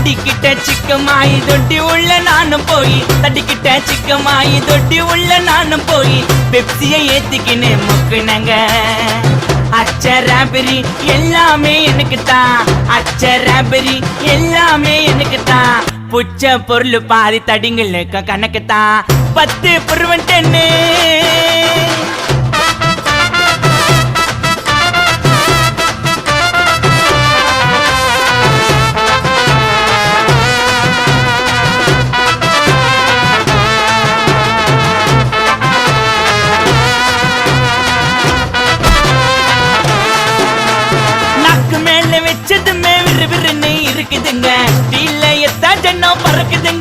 தட்டிக்கிட்ட சிக்கமாயி தொட்டி உள்ள நானும் போய் தட்டிக்கிட்ட சிக்கமாயி தொட்டி உள்ள நானும் போய் பெப்சியை ஏத்திக்கின்னு முக்குனங்க. அச்சராபெரி எல்லாமே எனக்கு தான், அச்சராபெரி எல்லாமே எனக்கு தான். புச்ச பொருள் பாதி தடிங்களுக்கு கணக்கு தான் 10 புருவன் 10. வச்சதுமே விறு விறுன்னு இருக்குதுங்க, வீல்ல எத்தா ஜன்னம் பறக்குதுங்க.